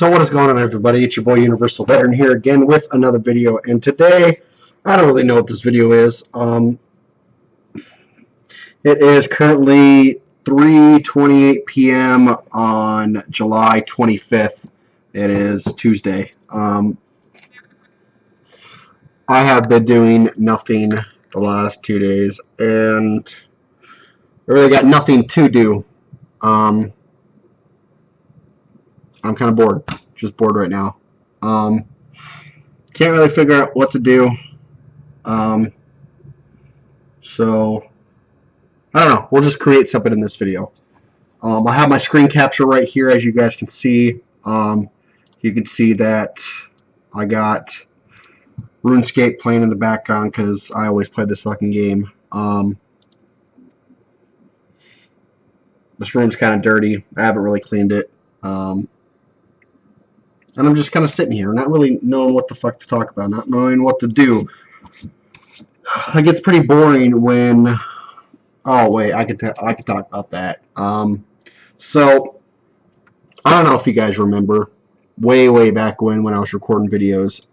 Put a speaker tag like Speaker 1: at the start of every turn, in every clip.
Speaker 1: So what is going on, everybody? It's your boy Universal Veteran here again with another video, and today I don't really know what this video is. It is currently 3:28 p.m. on July 25th. It is Tuesday. I have been doing nothing the last 2 days, and I really got nothing to do. I'm kind of bored. Just bored right now. Can't really figure out what to do. So I don't know. We'll just create something in this video. I have my screen capture right here, as you guys can see. You can see that I got RuneScape playing in the background because I always play this fucking game. This room's kind of dirty. I haven't really cleaned it. And I'm just kind of sitting here, not really knowing what the fuck to talk about, not knowing what to do. It gets pretty boring when... Oh, wait, I could talk about that. So, I don't know if you guys remember, way back when I was recording videos,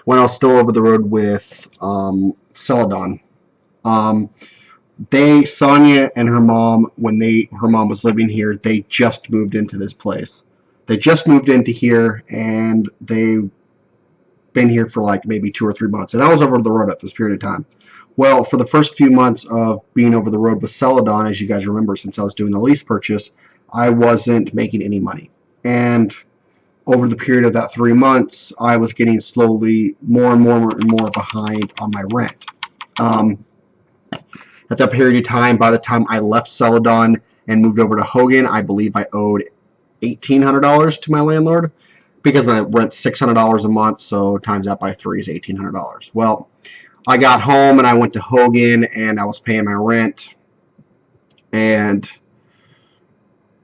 Speaker 1: when I was still over the road with Celadon. Sonia and her mom, when her mom was living here, they just moved into this place. They just moved into here, and they've been here for like maybe 2 or 3 months. And I was over the road at this period of time. Well, for the first few months of being over the road with Celadon, as you guys remember, since I was doing the lease purchase, I wasn't making any money. And over the period of that 3 months, I was getting slowly more and more behind on my rent. At that period of time, by the time I left Celadon and moved over to Hogan, I believe I owed $1,800 to my landlord, because my rent's $600 a month, so times that by 3 is $1,800. Well, I got home and I went to Hogan and I was paying my rent, and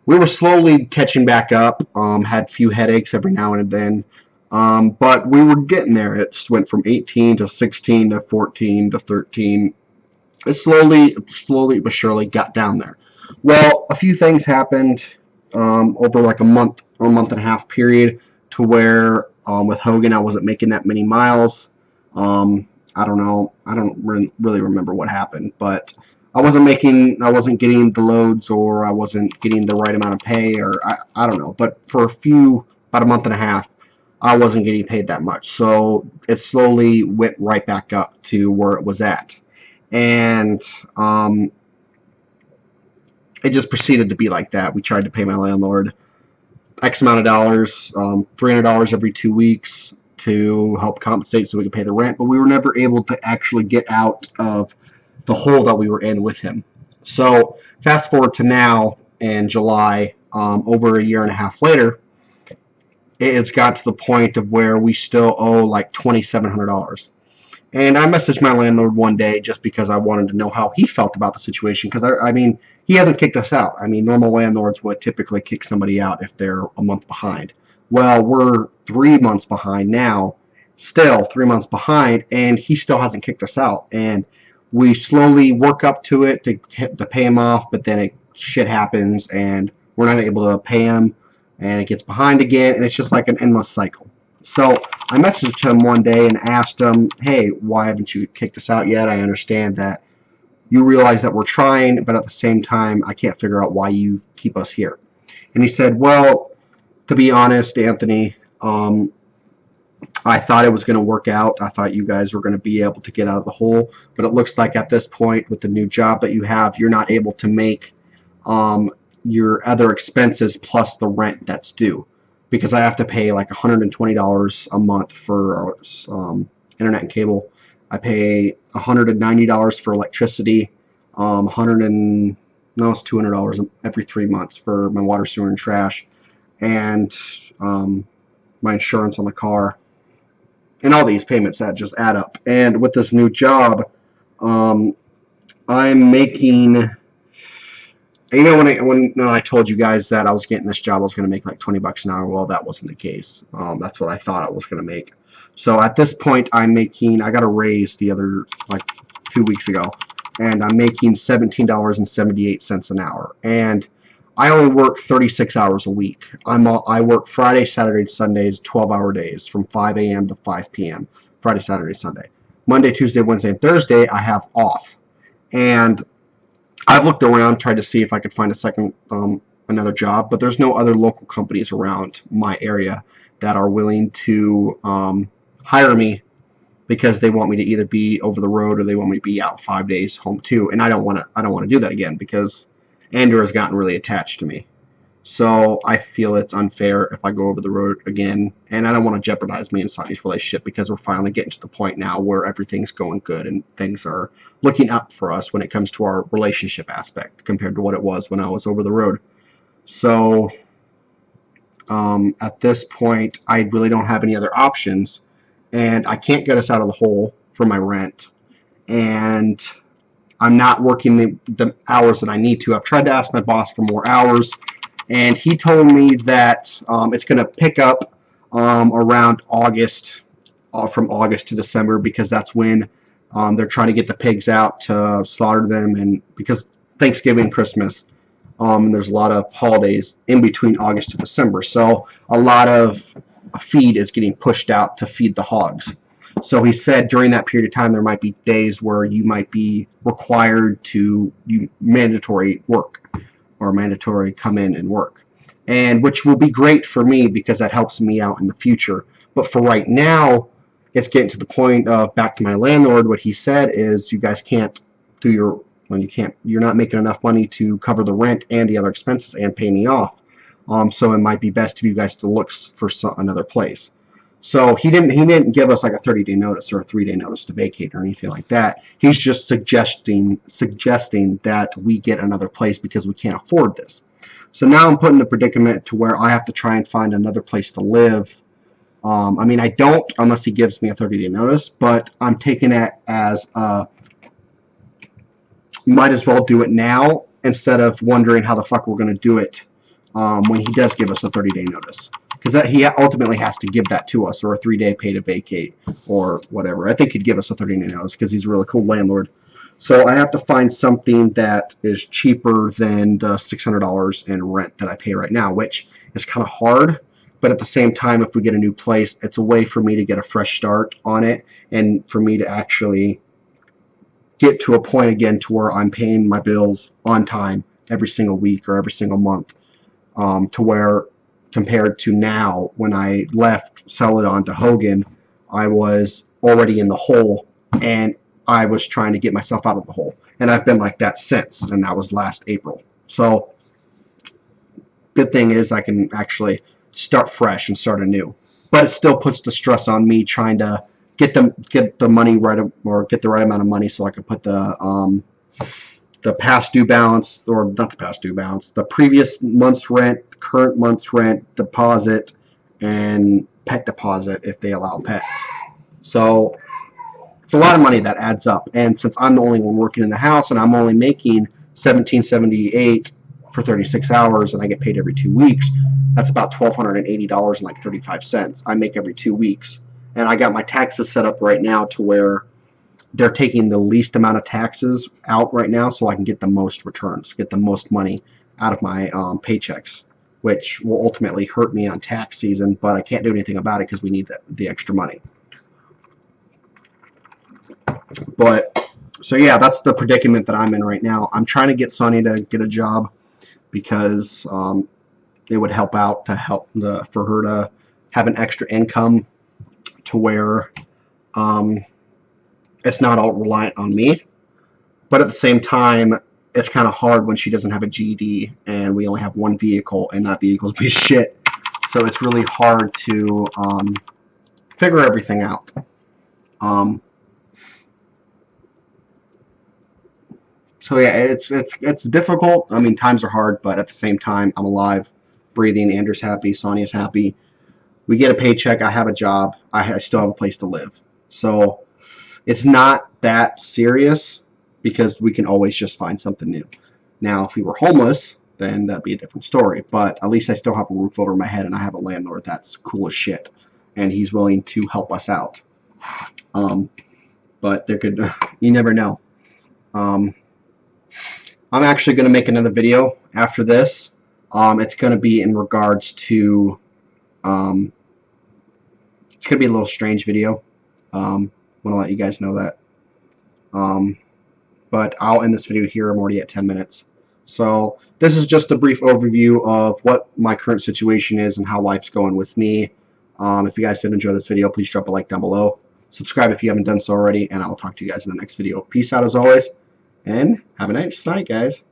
Speaker 1: we were slowly catching back up. Had a few headaches every now and then, but we were getting there. It went from 18 to 16 to 14 to 13. It slowly but surely got down there. Well, a few things happened over like a month and a half period, to where with Hogan I wasn't making that many miles. I don't know. I don't really remember what happened, but I wasn't getting the loads, or I wasn't getting the right amount of pay, or I don't know. But for about a month and a half, I wasn't getting paid that much. So it slowly went right back up to where it was at. And it just proceeded to be like that. We tried to pay my landlord X amount of dollars, $300 every 2 weeks, to help compensate so we could pay the rent, but we were never able to actually get out of the hole that we were in with him. So fast forward to now in July, over a year and a half later, it's got to the point of where we still owe like $2,700. And I messaged my landlord one day just because I wanted to know how he felt about the situation, because I mean, he hasn't kicked us out. I mean, normal landlords would typically kick somebody out if they're a month behind. Well, we're 3 months behind now, still 3 months behind, and he still hasn't kicked us out. And we slowly work up to it to pay him off, but then shit happens, and we're not able to pay him, and it gets behind again, and it's just like an endless cycle. So I messaged him one day and asked him, hey, why haven't you kicked us out yet? I understand that you realize that we're trying, but at the same time, I can't figure out why you keep us here. And he said, well, to be honest, Anthony, I thought it was going to work out. I thought you guys were going to be able to get out of the hole, but it looks like at this point, with the new job that you have, you're not able to make your other expenses plus the rent that's due, because I have to pay like $120 a month for internet and cable. I pay $190 for electricity, it's $200 every 3 months for my water, sewer, and trash, and my insurance on the car, and all these payments that just add up. And with this new job, I'm making, you know, when I told you guys that I was getting this job, I was going to make like $20 an hour. Well, that wasn't the case. That's what I thought I was going to make. So at this point, I got a raise the other, like 2 weeks ago, and I'm making $17.78 an hour. And I only work 36 hours a week. I work Friday, Saturday, Sundays, 12-hour days from 5 a.m. to 5 p.m. Friday, Saturday, Sunday. Monday, Tuesday, Wednesday, and Thursday I have off. And I've looked around, tried to see if I could find another job, but there's no other local companies around my area that are willing to hire me, because they want me to either be over the road or they want me to be out 5 days home too. And I don't want to do that again, because Andrew has gotten really attached to me. So I feel it's unfair if I go over the road again, and I don't want to jeopardize me and Sonny's relationship, because we're finally getting to the point now where everything's going good and things are looking up for us when it comes to our relationship aspect compared to what it was when I was over the road. So at this point, I really don't have any other options, and I can't get us out of the hole for my rent, and I'm not working the hours that I need to. I've tried to ask my boss for more hours, and he told me that it's going to pick up around August, from August to December, because that's when they're trying to get the pigs out to slaughter them, and because Thanksgiving, Christmas, there's a lot of holidays in between August to December, so a lot of feed is getting pushed out to feed the hogs. So he said during that period of time there might be days where you might be required to mandatory work, or mandatory come in and work, and which will be great for me because that helps me out in the future. But for right now, it's getting to the point of, back to my landlord, what he said is, you guys can't do you're not making enough money to cover the rent and the other expenses and pay me off. So it might be best for you guys to look for another place. So he didn't give us like a 30-day notice or a 3-day notice to vacate or anything like that. He's just suggesting that we get another place because we can't afford this. So now I'm put in a predicament to where I have to try and find another place to live. I mean, I don't, unless he gives me a 30-day notice, but I'm taking it as might as well do it now instead of wondering how the fuck we're going to do it when he does give us a 30-day notice. Because he ultimately has to give that to us, or a 3-day pay to vacate, or whatever. I think he'd give us a 30-day notice because he's a really cool landlord. So I have to find something that is cheaper than the $600 in rent that I pay right now, which is kind of hard. But at the same time, if we get a new place, it's a way for me to get a fresh start on it, and for me to actually get to a point again to where I'm paying my bills on time every single week or every single month, to where, compared to now, when I left Celadon to Hogan, I was already in the hole, and I was trying to get myself out of the hole. And I've been like that since, and that was last April. So good thing is I can actually start fresh and start anew. But it still puts the stress on me trying to get the money right, or get the right amount of money so I can put the past due balance, or not the past due balance, the previous month's rent, current month's rent, deposit, and pet deposit if they allow pets. So it's a lot of money that adds up. And since I'm the only one working in the house, and I'm only making $17.78 for 36 hours, and I get paid every 2 weeks, that's about $1,280 and like 35 cents I make every 2 weeks. And I got my taxes set up right now to where they're taking the least amount of taxes out right now, so I can get the most returns, get the most money out of my paychecks, which will ultimately hurt me on tax season, but I can't do anything about it because we need the extra money. But so yeah, that's the predicament that I'm in right now. I'm trying to get Sonny to get a job because it would help out for her to have an extra income, to where it's not all reliant on me. But at the same time, it's kind of hard when she doesn't have a GED and we only have one vehicle, and that vehicle's piece of shit. So it's really hard to figure everything out. So yeah, it's difficult. I mean, times are hard, but at the same time, I'm alive, breathing. Andrew's happy, Sonia's happy. We get a paycheck. I have a job. I still have a place to live. So it's not that serious because we can always just find something new. Now, if we were homeless, then that'd be a different story. But at least I still have a roof over my head, and I have a landlord that's cool as shit, and he's willing to help us out. But there could, you never know. I'm actually going to make another video after this, It's going to be in regards to, it's going to be a little strange video. Want to let you guys know that. But I'll end this video here. I'm already at 10 minutes. So this is just a brief overview of what my current situation is and how life's going with me. If you guys did enjoy this video, please drop a like down below. Subscribe if you haven't done so already, and I will talk to you guys in the next video. Peace out as always, and have a nice night, guys.